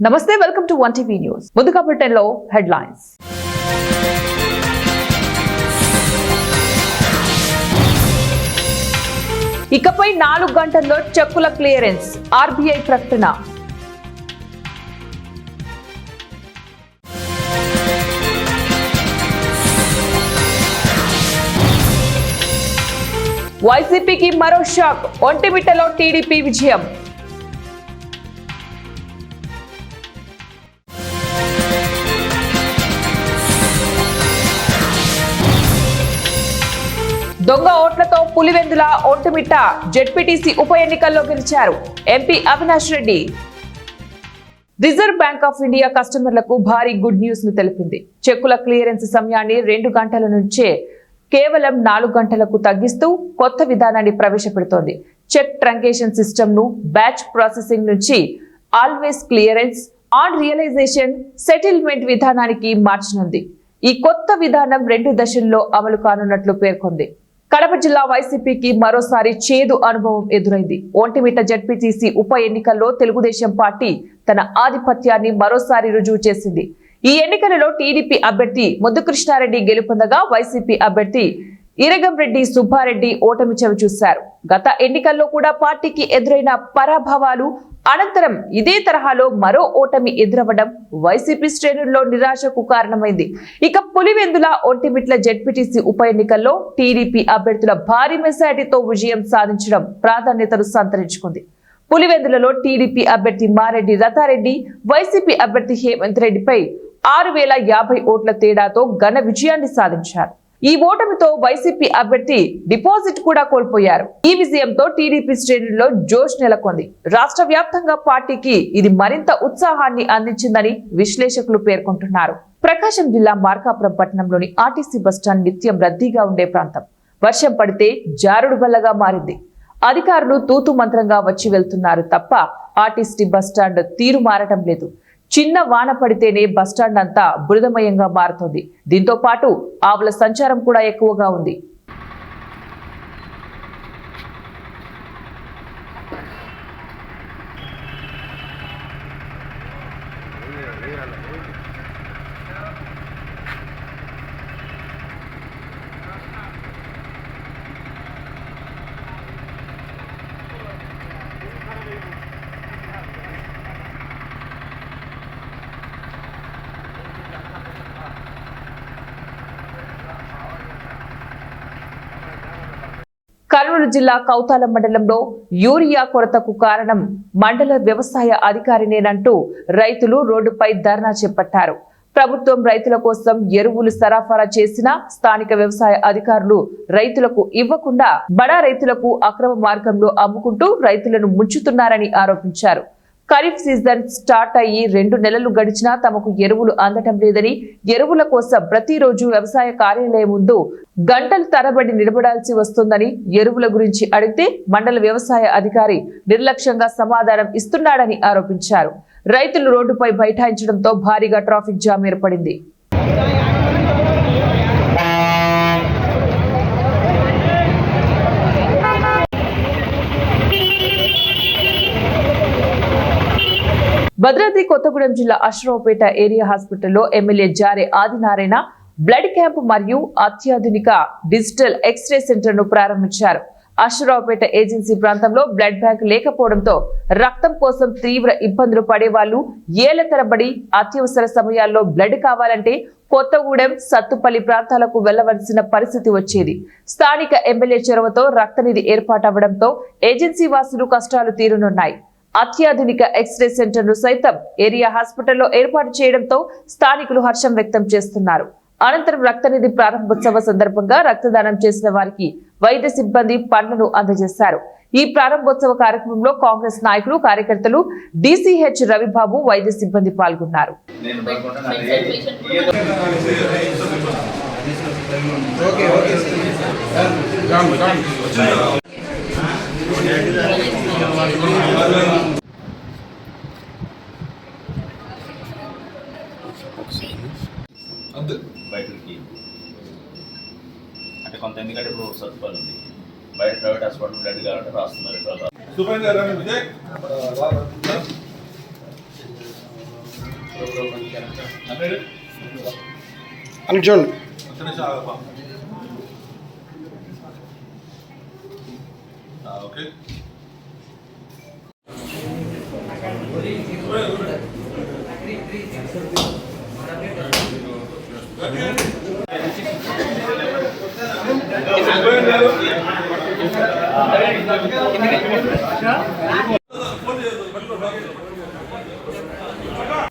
నమస్తే, welcome to 1 TV news. ముందుగా బులెటిన్లో హెడ్లైన్స్. ఇకపై 4 గంటల్లో చెక్కుల క్లియరెన్స్, ఆర్బీఐ ప్రకటన. వైసీపీకి మరో షాక్, ఒంటిమిట్టలో టీడీపీ విజయం. దొంగ ఓట్లతో పులివెందుల, ఒంటిమిట్ట జెడ్పీటీసీ ఉప ఎన్నికల్లో గెలిచారు MP Avinash Reddy. Reserve bank of India కస్టమర్లకు భారీ గుడ్ న్యూస్ ను తెలిపింది. చెక్కుల క్లియరెన్స్ సమయాన్ని 2 గంటల నుంచే కేవలం 4 గంటలకు తగ్గిస్తూ కొత్త విధానాన్ని ప్రవేశపెడుతోంది. చెక్ ట్రంకేషన్ సిస్టమ్ ను బ్యాచ్ ప్రాసెసింగ్ నుంచి always clearance, on realisation, settlement విధానానికి మార్చనుంది. ఈ కొత్త విధానం 2 దశల్లో అమలు కానున్నట్లు పేర్కొంది. కడప జిల్లా వైసీపీకి మరోసారి చేదు అనుభవం ఎదురైంది. ఒంటిమిట్ట జెడ్పీటీసీ ఉప ఎన్నికల్లో తెలుగుదేశం పార్టీ తన ఆధిపత్యాన్ని మరోసారి రుజువు చేసింది. ఈ ఎన్నికలలో టీడీపీ అభ్యర్థి ముద్దుకృష్ణారెడ్డి గెలుపొందగా వైసీపీ అభ్యర్థి ఇరగంరెడ్డి సుబ్బారెడ్డి ఓటమి చవిచూశారు. గత ఎన్నికల్లో కూడా పార్టీకి ఎదురైన పరాభవాలు అనంతరం ఇదే తరహాలో మరో ఓటమి ఎదురవ్వడం వైసీపీ శ్రేణుల్లో నిరాశకు కారణమైంది. ఇక పులివెందుల, ఒంటిమిట్ల జెడ్పీటీసీ ఉప ఎన్నికల్లో టీడీపీ అభ్యర్థుల భారీ మెజారిటీతో విజయం సాధించడం ప్రాధాన్యతను సంతరించుకుంది. పులివెందులలో టీడీపీ అభ్యర్థి మారెడ్డి రతారెడ్డి వైసీపీ అభ్యర్థి హేమంత్ రెడ్డిపై 6050 ఓట్ల తేడాతో ఘన విజయాన్ని సాధించారు. ఈ ఓటమితో వైసీపీ అభ్యర్థి డిపాజిట్ కూడా కోల్పోయారు. ఈ విజయంతో టీడీపీ శ్రేణుల్లో జోష్ నెలకొంది. రాష్ట్ర వ్యాప్తంగా పార్టీకి ఇది మరింత ఉత్సాహాన్ని అందించిందని విశ్లేషకులు పేర్కొంటున్నారు. ప్రకాశం జిల్లా మార్కాపురం పట్టణంలోని ఆర్టీసీ బస్టాండ్ నిత్యం రద్దీగా ఉండే ప్రాంతం. వర్షం పడితే జారుడు బల్లగా మారింది. అధికారులు తూతు మంత్రంగా వచ్చి వెళ్తున్నారు తప్ప ఆర్టీసీ బస్టాండ్ తీరు మారటం లేదు. చిన్న వాన పడితేనే బస్టాండ్ అంతా బురదమయంగా మారుతోంది. దీంతో పాటు ఆవుల సంచారం కూడా ఎక్కువగా ఉంది. కర్నూలు జిల్లా కౌతాల మండలంలో యూరియా కొరతకు కారణం మండల వ్యవసాయ అధికారినేనంటూ రైతులు రోడ్డుపై ధర్నా చేపట్టారు. ప్రభుత్వం రైతుల కోసం ఎరువులు సరఫరా చేసినా స్థానిక వ్యవసాయ అధికారులు రైతులకు ఇవ్వకుండా బడా రైతులకు అక్రమ మార్గంలో అమ్ముకుంటూ రైతులను ముంచుతున్నారని ఆరోపించారు. ఖరీఫ్ సీజన్ స్టార్ట్ అయ్యి 2 నెలలు గడిచినా తమకు ఎరువులు అందటం లేదని, ఎరువుల కోసం ప్రతిరోజు వ్యవసాయ కార్యాలయం ముందు గంటలు తరబడి నిలబడాల్సి వస్తుందని, ఎరువుల గురించి అడిగితే మండల వ్యవసాయ అధికారి నిర్లక్ష్యంగా సమాధానం ఇస్తున్నాడని ఆరోపించారు. రైతులు రోడ్డుపై బైఠాయించడంతో భారీగా ట్రాఫిక్ జామ్ ఏర్పడింది. భద్రాద్రి కొత్తగూడెం జిల్లా అశ్వరావుపేట ఏరియా హాస్పిటల్లో ఎమ్మెల్యే జారే ఆదినారాయణ బ్లడ్ క్యాంప్ మరియు అత్యాధునిక డిజిటల్ ఎక్స్రే సెంటర్ ను ప్రారంభించారు. అశ్వరావుపేట ఏజెన్సీ ప్రాంతంలో బ్లడ్ బ్యాంక్ లేకపోవడంతో రక్తం కోసం తీవ్ర ఇబ్బందులు పడేవాళ్లు ఏళ్ల తరబడి అత్యవసర సమయాల్లో బ్లడ్ కావాలంటే కొత్తగూడెం, సత్తుపల్లి ప్రాంతాలకు వెళ్లవలసిన పరిస్థితి వచ్చేది. స్థానిక ఎమ్మెల్యే చొరవతో రక్తనిధి ఏర్పాటవడంతో ఏజెన్సీ వాసులు కష్టాలు తీరనున్నాయి. అత్యాధునిక ఎక్స్రే సెంటర్ ను సైతం ఏరియా హాస్పిటల్లో ఏర్పాటు చేయడంతో స్థానికులు హర్షం వ్యక్తం చేస్తున్నారు. అనంతరం రక్తనిధి ప్రారంభోత్సవ సందర్భంగా రక్తదానం చేసిన వారికి వైద్య సిబ్బంది పండ్లను అందజేశారు. ఈ ప్రారంభోత్సవ కార్యక్రమంలో కాంగ్రెస్ నాయకులు, కార్యకర్తలు, డీసీహెచ్ రవిబాబు, వైద్య సిబ్బంది పాల్గొన్నారు. బయటకి అంటే కొంత, ఎందుకంటే ఇప్పుడు సత్తుపల్లి ఉంది, బయట ప్రైవేట్ హాస్పిటల్ బ్లడ్ కావాలంటే రాస్తున్నారు. అని చూడండి. ఓకే.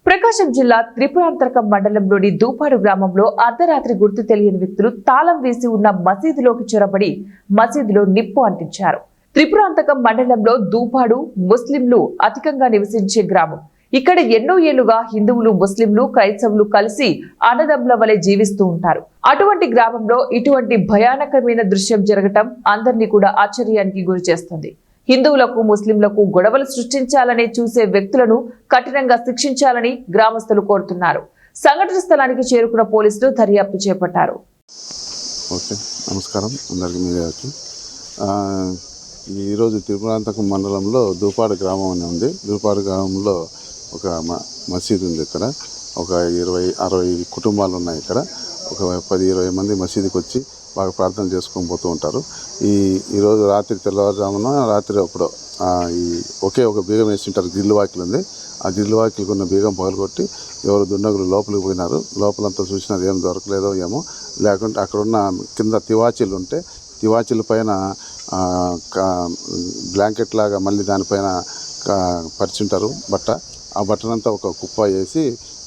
ప్రకాశం జిల్లా త్రిపురాంతకం మండలంలోని దూపాడు గ్రామంలో అర్ధరాత్రి గుర్తు తెలియని వ్యక్తులు తాళం వేసి ఉన్న మసీదులోకి చొరబడి మసీదులో నిప్పు అంటించారు. త్రిపురాంతకం మండలంలో దూపాడు ముస్లింలు అధికంగా నివసించే గ్రామం. ఇక్కడ ఎన్నో ఏళ్లుగా హిందువులు, ముస్లింలు, క్రైస్తవులు కలిసి అన్నదమ్ముల వలె జీవిస్తూ ఉంటారు. అటువంటి గ్రామంలో ఇటువంటి భయానకమైన దృశ్యం జరగటం అందరినీ కూడా ఆశ్చర్యానికి గురి చేస్తుంది. హిందువులకు, ముస్లింలకు గొడవలు సృష్టించాలని చూసే వ్యక్తులను కఠినంగా శిక్షించాలని గ్రామస్తులు కోరుతున్నారు. సంఘటన స్థలానికి చేరుకున్న పోలీసులు దర్యాప్తు చేపట్టారు. ఓకే, నమస్కారం అందరికీ. మీడియాకి ఈరోజు త్రిపురాంతకం మండలంలో దూపాడు గ్రామం అని ఉంది. దూపాడు గ్రామంలో ఒక మసీదు ఉంది. ఇక్కడ ఒక 20-60 కుటుంబాలు ఉన్నాయి. ఇక్కడ ఒక 10-20 మంది మసీదుకి వచ్చి బాగా ప్రార్థన చేసుకొని పోతూ ఉంటారు. ఈరోజు రాత్రి తెల్లవారుజామున అప్పుడు ఒకే ఒక బీగం వేసింటారు. గ్రిల్ వాకిలు ఉంది. ఆ గ్రిల్ వాకిలకు ఉన్న బీగం పగలగొట్టి ఎవరు దుండగులు లోపలికి పోయినారు. లోపలంతా చూసినారు, ఏం దొరకలేదో ఏమో. లేకుంటే అక్కడున్న కింద తివాచీలు ఉంటే తివాచీల పైన బ్లాంకెట్ లాగా మళ్ళీ దానిపైన పరిచింటారు బట్ట. ఆ బట్టనంతా ఒక కుప్ప వేసి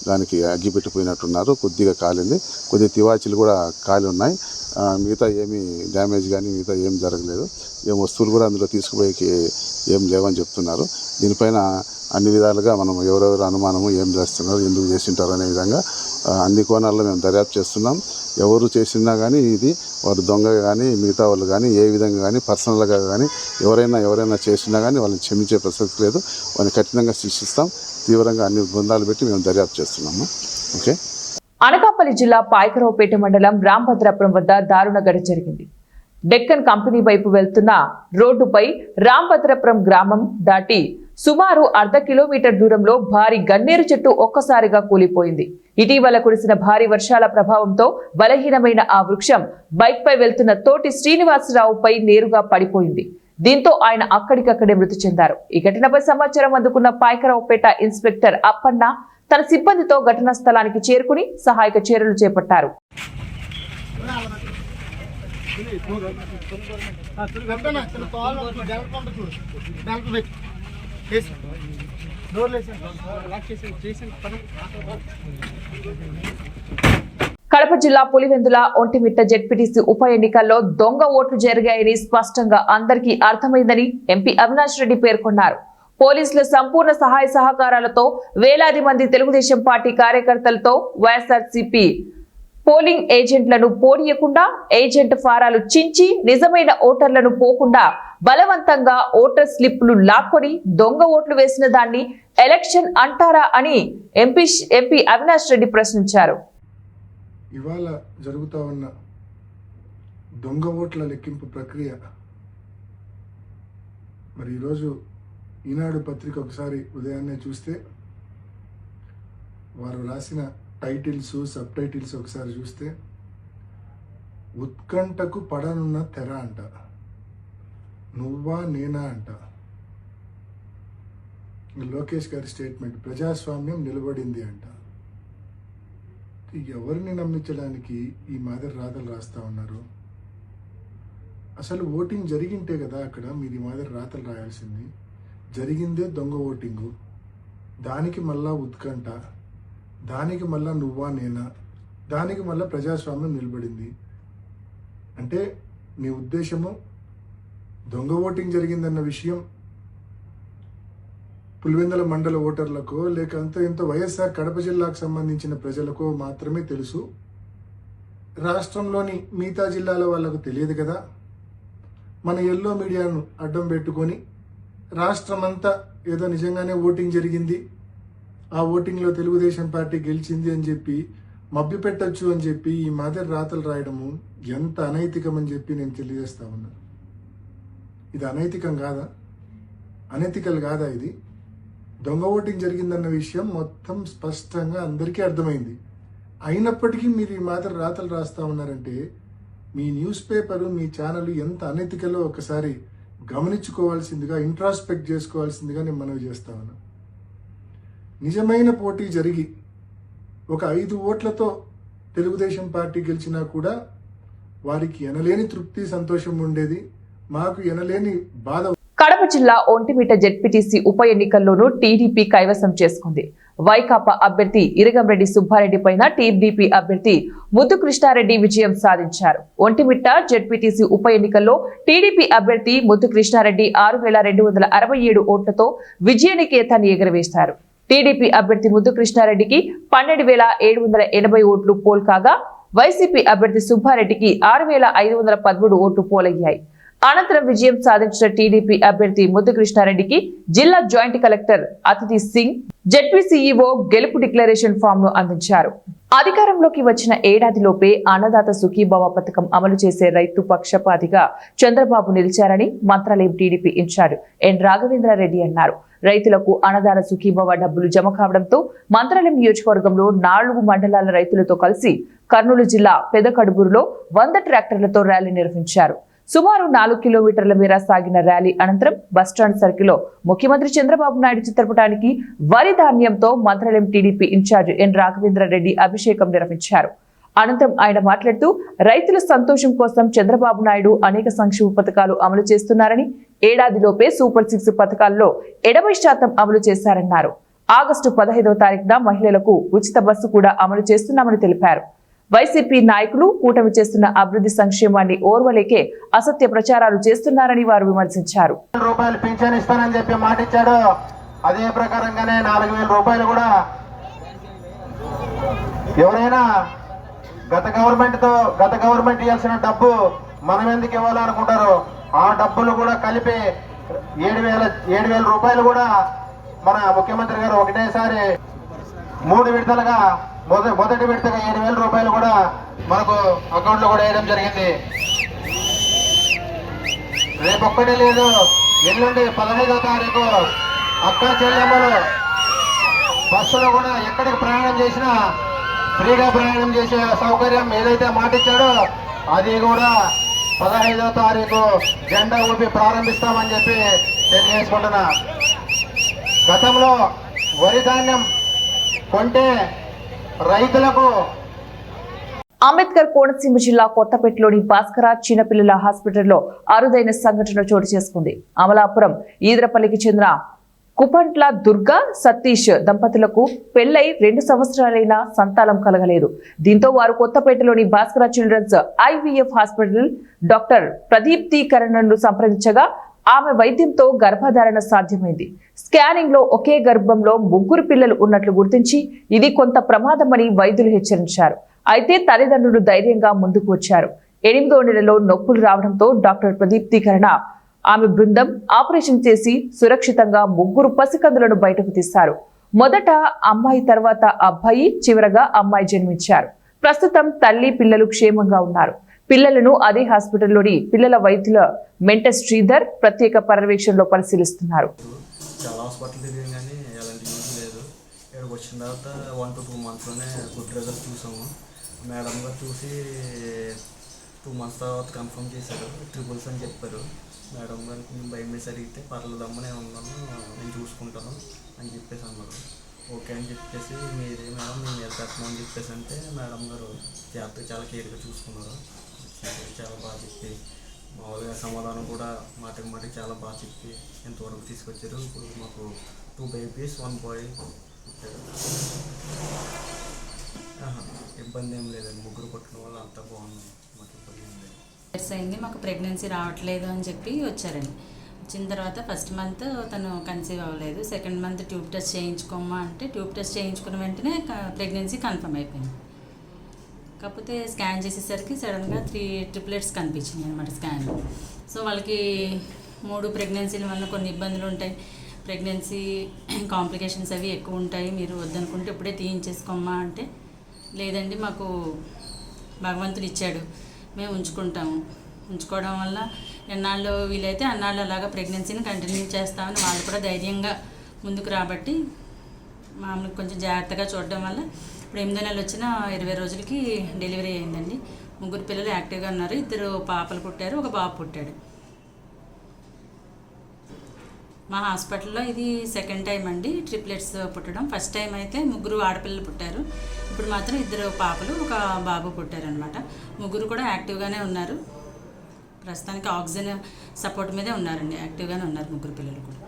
దానికి అగ్గి పెట్టిపోయినట్టున్నారు. కొద్దిగా కాలింది, కొద్దిగా తివాచీలు కూడా కాలి ఉన్నాయి. మిగతా ఏమీ డ్యామేజ్ కానీ మిగతా ఏం జరగలేదు. ఏం వస్తువులు కూడా అందులో తీసుకుపోయేకి ఏం లేవని చెప్తున్నారు. దీనిపైన అన్ని విధాలుగా మనం ఎవరెవరు అనుమానము, ఏం చేస్తున్నారు, ఎందుకు చేసింటారు అనే విధంగా అన్ని కోణాల్లో మేము దర్యాప్తు చేస్తున్నాం. ఎవరు చేసినా కానీ ఇది వారు దొంగ కానీ మిగతా వాళ్ళు కానీ ఏ విధంగా కానీ పర్సనల్గా కానీ ఎవరైనా చేసినా కానీ వాళ్ళని క్షమించే ప్రసక్తి లేదు. వాళ్ళని కఠినంగా శిక్షిస్తాం. తీవ్రంగా అన్ని బృందాలు పెట్టి మేము దర్యాప్తు చేస్తున్నాము. ఓకే. అనకాపల్లి జిల్లా పాయకరావుపేట మండలం రాంభద్రాపురం వద్ద దారుణ ఘటన జరిగింది. డెక్కన్ కంపెనీ వైపు వెళ్తున్న రోడ్డుపై రాంభద్రాపురం గ్రామం దాటి సుమారు 1/2 కిలోమీటర్ దూరంలో భారీ గన్నేరు చెట్టు ఒక్కసారిగా కూలిపోయింది. ఇటీవల కురిసిన భారీ వర్షాల ప్రభావంతో బలహీనమైన ఆ వృక్షం బైక్ పై వెళ్తున్న తోటి శ్రీనివాసరావుపై నేరుగా పడిపోయింది. దీంతో ఆయన అక్కడికక్కడే మృతి చెందారు. ఈ ఘటనపై సమాచారం అందుకున్న పాయకరావుపేట ఇన్స్పెక్టర్ అప్పన్న తన సిబ్బందితో ఘటనా స్థలానికి చేరుకుని సహాయక చర్యలు చేపట్టారు. కడప జిల్లా పులివెందుల ఒంటిమిట్ట జెడ్పీటీసీ ఉప ఎన్నికల్లో దొంగ ఓట్లు జరిగాయని స్పష్టంగా అందరికీ అర్థమైందని ఎంపీ అవినాష్ రెడ్డి పేర్కొన్నారు. పోలీసుల సంపూర్ణ సహాయ సహకారాలతో వేలాది మంది తెలుగుదేశం పార్టీ కార్యకర్తలతో వైఎస్ఆర్సీపీ పోలింగ్ ఏజెంట్లను పోనీయకుండా ఏజెంట్ ఫారాలు చించి నిజమైన ఓటర్లను పోకుండా బలవంతంగా ఓటర్ స్లిప్లు లాక్కొని దొంగ ఓట్లు వేసిన దాన్ని ఎలక్షన్ అంటారా అని ఎంపీ అవినాష్ రెడ్డి ప్రశ్నించారు. ఇవాళ జరుగుతూ ఉన్న దొంగ ఓట్ల లెక్కింపు ప్రక్రియ మరి ఈరోజు ఈనాడు పత్రిక ఒకసారి ఉదయాన్నే చూస్తే వారు రాసిన టైటిల్స్, సబ్ టైటిల్స్ ఒకసారి చూస్తే ఉత్కంఠకు పడనున్న తెర అంట, నువ్వా నేనా అంట. లోకేష్ గారి స్టేట్మెంట్, ప్రజాస్వామ్యం నిలబడింది అంట. ఎవరిని నమ్మించడానికి ఈ మాదిరి రాతలు రాస్తా ఉన్నారు? అసలు ఓటింగ్ జరిగింటే కదా అక్కడ మీరు ఈ మాదిరి రాతలు రాయాల్సింది. జరిగిందే దొంగ ఓటింగు, దానికి మళ్ళా ఉత్కంఠ, దానికి మళ్ళా నువ్వా నేనా, దానికి మళ్ళా ప్రజాస్వామ్యం నిలబడింది అంటే మీ ఉద్దేశము దొంగ ఓటింగ్ జరిగిందన్న విషయం పులివెందుల మండల ఓటర్లకు లేక ఇంత వైఎస్ఆర్ కడప జిల్లాకు సంబంధించిన ప్రజలకు మాత్రమే తెలుసు. రాష్ట్రంలోని మిగతా జిల్లాల వాళ్ళకు తెలియదు కదా. మన ఎల్లో మీడియాను అడ్డం పెట్టుకొని రాష్ట్రమంతా ఏదో నిజంగానే ఓటింగ్ జరిగింది, ఆ ఓటింగ్లో తెలుగుదేశం పార్టీ గెలిచింది అని చెప్పి మభ్యపెట్టచ్చు అని చెప్పి ఈ మాదిరి రాతలు రాయడము ఎంత అనైతికమని చెప్పి నేను తెలియజేస్తా ఉన్నా. ఇది అనైతికం కాదా? అనైతికల్ కాదా ఇది? దొంగ ఓటింగ్ జరిగిందన్న విషయం మొత్తం స్పష్టంగా అందరికీ అర్థమైంది. అయినప్పటికీ మీరు ఈ మాదిరి రాతలు రాస్తా ఉన్నారంటే మీ న్యూస్ పేపరు, మీ ఛానల్ ఎంత అనైతికలో ఒకసారి గమనించుకోవాల్సిందిగా, ఇంట్రాస్పెక్ట్ చేసుకోవాల్సిందిగా నేను మనవి చేస్తా ఉన్నా. నిజమైన పోటీ జరిగి ఒక 5 ఓట్లతో తెలుగుదేశం పార్టీ గెలిచినా కూడా వారికి ఎనలేని తృప్తి, సంతోషం ఉండేది. మాకు ఎనలేని బాధ. కడప జిల్లా ఒంటిమిట్ట జెడ్పీటీసీ ఉప ఎన్నికల్లోనూ టీడీపీ కైవసం చేసుకుంది. వైకాపా అభ్యర్థి ఇరగంరెడ్డి సుబ్బారెడ్డి పైన టీడీపీ అభ్యర్థి ముద్దు కృష్ణారెడ్డి విజయం సాధించారు. ఒంటిమిట్ట జెడ్పీటీసీ ఉప ఎన్నికల్లో టీడీపీ అభ్యర్థి ముద్దు కృష్ణారెడ్డి 6,267 ఓట్లతో విజయనికేతాన్ని ఎగురవేశారు. టీడీపీ అభ్యర్థి ముద్దు కృష్ణారెడ్డికి 12,780 ఓట్లు పోల్ కాగా, వైసీపీ అభ్యర్థి సుబ్బారెడ్డికి 6,513 ఓట్లు పోలయ్యాయి. అనంతరం విజయం సాధించిన టీడీపీ అభ్యర్థి ముద్దు కృష్ణారెడ్డికి జిల్లా జాయింట్ కలెక్టర్ అతిథి సింగ్, జెడ్పీ సీఈఓ గెలుపు డిక్లరేషన్ ఫామ్ ను అందించారు. అధికారంలోకి వచ్చిన ఏడాదిలోపే అన్నదాత సుఖీభవ పథకం అమలు చేసే రైతు పక్షపాతిగా చంద్రబాబు నిలిచారని మంత్రాలయం టీడీపీ ఇన్ఛార్జ్ ఎన్ రాఘవేంద్రారెడ్డి అన్నారు. రైతులకు అన్నదాన సుఖీభవ డబ్బులు జమ కావడంతో మంత్రాలయం నియోజకవర్గంలో 4 మండలాల రైతులతో కలిసి కర్నూలు జిల్లా పెదకడుబూరులో 100 ట్రాక్టర్లతో ర్యాలీ నిర్వహించారు. సుమారు 4 కిలోమీటర్ల మేర సాగిన ర్యాలీ అనంతరం బస్టాండ్ సర్కిల్లో ముఖ్యమంత్రి చంద్రబాబు నాయుడు చిత్రపటానికి వరి ధాన్యంతో మంత్రాలయం టీడీపీ ఇన్ఛార్జ్ ఎన్ రాఘవేంద్రారెడ్డి అభిషేకం నిర్వహించారు. అనంతరం ఆయన మాట్లాడుతూ రైతుల సంతోషం కోసం చంద్రబాబు నాయుడు అనేక సంక్షేమ పథకాలు అమలు చేస్తున్నారని, ఏడాదిలోపే సూపర్ 6 పథకాల్లో 80% అమలు చేశారన్నారు. ఆగస్టు 15వ తారీఖున మహిళలకు ఉచిత బస్సు కూడా అమలు చేస్తున్నామని తెలిపారు. వైసీపీ నాయకులు కూటమి చేస్తున్న అభివృద్ధి సంక్షేమాన్ని ఓర్వలేకే అసత్య ప్రచారాలు చేస్తున్నారని వారు విమర్శించారు. రూపాయలు పింఛన్ ఇస్తానని చెప్పి మాట ఇచ్చాడు. అదే ప్రకారంగానే 4,000 రూపాయలు కూడా ఎవరైనా గత గవర్నమెంట్ ఇవ్వాల్సిన డబ్బు మనం ఎందుకు ఇవ్వాలనుకుంటారు, ఆ డబ్బులు కూడా కలిపి 7,000 రూపాయలు కూడా మన ముఖ్యమంత్రి గారు ఒకటేసారి 3 విడతలుగా మొదటి విడతగా 7,000 రూపాయలు కూడా మనకు అకౌంట్ లో కూడా వేయడం జరిగింది. రేపు ఒక్కటే లేదు, ఎల్లుండి 15వ తారీఖు అక్క చెల్లెమ్మలు బస్సులో కూడా ఎక్కడికి ప్రయాణం చేసినా ఫ్రీగా ప్రయాణం చేసే సౌకర్యం ఏదైతే మాట ఇచ్చాడో అది కూడా 15వ తారీఖు జెండా ఊపి ప్రారంభిస్తామని చెప్పి తెలియజేసుకుంటున్నా. గతంలో వరి ధాన్యం కొంటే రైతులకు అంబేద్కర్ కోనసీమ జిల్లా కొత్తపేటలోని భాస్కర చిన్నపిల్లల హాస్పిటల్లో అరుదైన సంఘటన చోటు చేసుకుంది. అమలాపురం ఈదరపల్లికి చెందిన కుపంట్ల దుర్గా సతీష్ దంపతులకు పెళ్లై 2 సంవత్సరాలైనా సంతానం కలగలేదు. దీంతో వారు కొత్తపేటలోని Bhaskara children's IVF hospital doctor ప్రదీప్తీకరణను సంప్రదించగా ఆమె వైద్యంతో గర్భధారణ సాధ్యమైంది. స్కానింగ్ లో ఒకే గర్భంలో 3 పిల్లలు ఉన్నట్లు గుర్తించి ఇది కొంత ప్రమాదమని వైద్యులు హెచ్చరించారు. అయితే తల్లిదండ్రులు ధైర్యంగా ముందుకు వచ్చారు. 8వ నెలలో నొప్పులు రావడంతో డాక్టర్ ప్రదీప్తీకరణ ఆమె బృందం ఆపరేషన్ చేసి సురక్షితంగా 3 పసికందులను బయటకు తీశారు. మొదట అమ్మాయి, తర్వాత అబ్బాయి, చివరగా అమ్మాయి జన్మించారు. ప్రస్తుతం తల్లి, పిల్లలు క్షేమంగా ఉన్నారు. పిల్లలను అదే హాస్పిటల్లోని పిల్లల వైద్యుల మెంటర్ శ్రీధర్ ప్రత్యేక పర్యవేక్షణలో పరిశీలిస్తున్నారు. చాలా హాస్పిటల్ తిరిగాం కానీ ఎలాంటి యూజ్ లేదు. ఇక్కడికి వచ్చిన తర్వాత 1 to 2 మంత్స్లోనే గుడ్ రిజల్ట్ చూసాము. మేడం గారు చూసి 2 మంత్స్ తర్వాత కన్ఫర్మ్ చేశారు, ట్రిపుల్స్ అని చెప్పారు. మేడం గారికి మేము భయం వేసి అడిగితే పర్లేదమ్మా నేను ఉన్నాను, నేను చూసుకుంటాను అని చెప్పేసి అన్నారు. ఓకే అని చెప్పేసి మీరే మేడం మేము మీద పెట్టమని అని చెప్పేసి అంటే మేడం గారు చాలా కేర్గా చూసుకున్నారు. చాలా బాగా చెప్పి మామూలుగా సమాధానం కూడా మాటికి చాలా బాగా చెప్పి ఎంతవరకు తీసుకొచ్చారు. ఇప్పుడు మాకు 2 బేబీస్ 1 బాయ్. ఇబ్బంది ఏం లేదండి, 3 పుట్టిన వాళ్ళు అంతా బాగున్నాం, మాకు ఇబ్బంది ఏం లేదు. అయింది, మాకు ప్రెగ్నెన్సీ రావట్లేదు అని చెప్పి వచ్చారండి. వచ్చిన తర్వాత ఫస్ట్ మంత్ తను కన్సీవ్ అవ్వలేదు. సెకండ్ మంత్ ట్యూబ్ టెస్ట్ చేయించుకోమ్మా అంటే ట్యూబ్ టెస్ట్ చేయించుకున్న వెంటనే ప్రెగ్నెన్సీ కన్ఫర్మ్ అయిపోయింది. కాకపోతే స్కాన్ చేసేసరికి సడన్గా 3 ట్రిప్లెట్స్ కనిపించినాయి అనమాట స్కాన్. సో వాళ్ళకి 3 ప్రెగ్నెన్సీల వల్ల కొన్ని ఇబ్బందులు ఉంటాయి, ప్రెగ్నెన్సీ కాంప్లికేషన్స్ అవి ఎక్కువ ఉంటాయి, మీరు వద్దనుకుంటే ఇప్పుడే తీయించేసుకోమ్మా అంటే లేదండి మాకు భగవంతుడు ఇచ్చాడు, మేము ఉంచుకుంటాము, ఉంచుకోవడం వల్ల ఎన్నాళ్ళు వీలైతే అన్నాళ్ళు అలాగా ప్రెగ్నెన్సీని కంటిన్యూ చేస్తామని వాళ్ళు కూడా ధైర్యంగా ముందుకు రాబట్టి మామూలుగా కొంచెం జాగ్రత్తగా చూడడం వల్ల ఇప్పుడు 8వ నెల వచ్చిన 20 రోజులకి డెలివరీ అయిందండి. 3 పిల్లలు యాక్టివ్గా ఉన్నారు. 2 పాపలు పుట్టారు, 1 బాబు పుట్టాడు. మా హాస్పిటల్లో ఇది సెకండ్ టైం అండి ట్రిప్లెట్స్ పుట్టడం. ఫస్ట్ టైం అయితే 3 ఆడపిల్లలు పుట్టారు. ఇప్పుడు మాత్రం 2 పాపలు 1 బాబు పుట్టారు అనమాట. 3 కూడా యాక్టివ్గానే ఉన్నారు. ప్రస్తుతానికి ఆక్సిజన్ సపోర్ట్ మీదే ఉన్నారండి. యాక్టివ్గానే ఉన్నారు 3 పిల్లలు కూడా.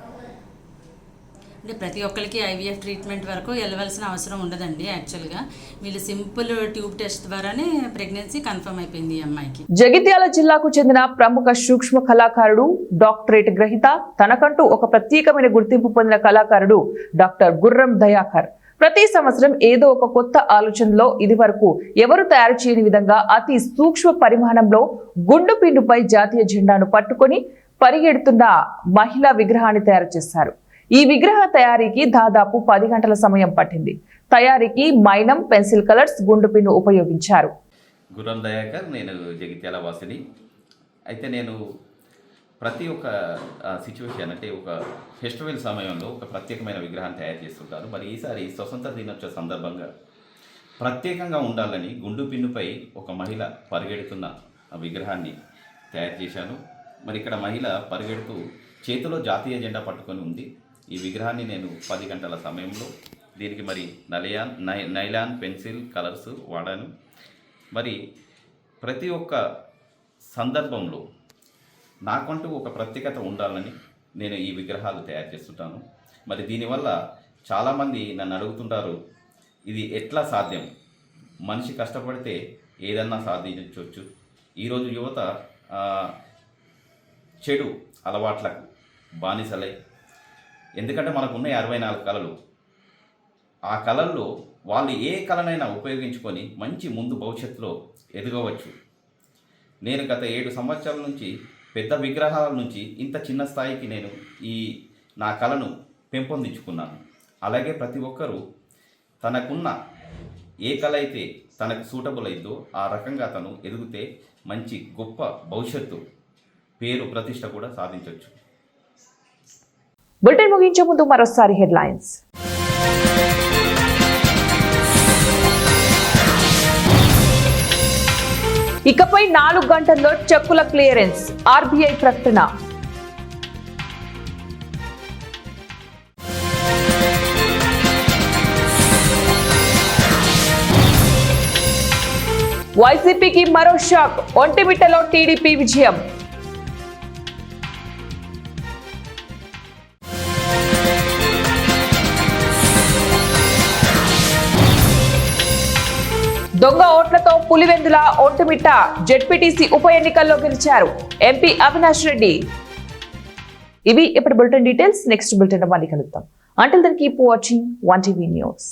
అంటే ప్రతి ఒక్కరికి ఐవీఎఫ్ ట్రీట్మెంట్ వరకు వెళ్ళవలసిన అవసరం ఉండదండి. యాక్చువల్గా వీళ్ళు సింపుల్ ట్యూబ్ టెస్ట్ ద్వారానే ప్రెగ్నెన్సీ కన్ఫర్మ్ అయిపోయింది ఈ అమ్మాయికి. జగిత్యాల జిల్లాకు చెందిన ప్రముఖ సూక్ష్మ కళాకారుడు, డాక్టరేట్ గ్రహీత, తనకంటూ ఒక ప్రత్యేకమైన గుర్తింపు పొందిన కళాకారుడు డాక్టర్ గుర్రం దయాకర్ ప్రతి సంవత్సరం ఏదో ఒక కొత్త ఆలోచనలో ఇదివరకు ఎవరు తయారు చేయని విధంగా అతి సూక్ష్మ పరిమాణంలో గుండు పిండుపై జాతీయ జెండాను పట్టుకొని పరిగెడుతున్న మహిళా విగ్రహాన్ని తయారు చేశారు. ఈ విగ్రహ తయారీకి దాదాపు 10 గంటల సమయం పట్టింది. తయారీకి మైనం, పెన్సిల్ కలర్స్, గుండు పిన్ను ఉపయోగించారు. గుర్రం దయాకర్, నేను జగిత్యాల వాసిని. అయితే నేను ప్రతి ఒక్క సిచ్యువేషన్ అంటే ఒక ఫెస్టివల్ సమయంలో ఒక ప్రత్యేకమైన విగ్రహాన్ని తయారు చేస్తుంటారు. మరి ఈసారి స్వతంత్ర దినోత్సవ సందర్భంగా ప్రత్యేకంగా ఉండాలని గుండు పిన్నుపై ఒక మహిళ పరిగెడుతున్న విగ్రహాన్ని తయారు చేశాను. మరి ఇక్కడ మహిళ పరిగెడుతూ చేతిలో జాతీయ జెండా పట్టుకొని ఉంది. ఈ విగ్రహాన్ని నేను 10 గంటల సమయంలో దీనికి మరి నైలాన్ పెన్సిల్ కలర్స్ వాడాను. మరి ప్రతి ఒక్క సందర్భంలో నాకంటూ ఒక ప్రత్యేకత ఉండాలని నేను ఈ విగ్రహాలు తయారు చేస్తుంటాను. మరి దీనివల్ల చాలామంది నన్ను అడుగుతుంటారు, ఇది ఎట్లా సాధ్యం? మనిషి కష్టపడితే ఏదన్నా సాధించవచ్చు. ఈరోజు యువత చెడు అలవాట్లకు బానిసలై, ఎందుకంటే మనకున్న 64 కళలు, ఆ కళల్లో వాళ్ళు ఏ కళనైనా ఉపయోగించుకొని మంచి ముందు భవిష్యత్తులో ఎదగవచ్చు. నేను గత 7 సంవత్సరాల నుంచి పెద్ద విగ్రహాల నుంచి ఇంత చిన్న స్థాయికి నేను నా కళను పెంపొందించుకున్నాను. అలాగే ప్రతి ఒక్కరూ తనకున్న ఏ కళ అయితే తనకు సూటబుల్ అయిందో ఆ రకంగా తను ఎదిగితే మంచి గొప్ప భవిష్యత్తు, పేరు, ప్రతిష్ట కూడా సాధించవచ్చు. బులెటిన్ ముగించే ముందు మరోసారి హెడ్లైన్స్. ఇకపై 4 గంటల్లో చెక్కుల క్లియరెన్స్, ఆర్బీఐ ప్రకటన. వైసీపీకి మరో షాక్, ఒంటిమిట్టలో టీడీపీ విజయం. దొంగ ఓట్లతో పులివెందుల, ఒంటిమిట్ట జెడ్పీటీసీ ఉప ఎన్నికల్లో గెలిచారు ఎంపీ అవినాష్ రెడ్డి. ఇవి ఇప్పుడు బులెటిన్ డీటెయిల్స్. నెక్స్ట్ బులెటిన్ మళ్ళీ కలుద్దాం. Until then, keep watching 1TV News.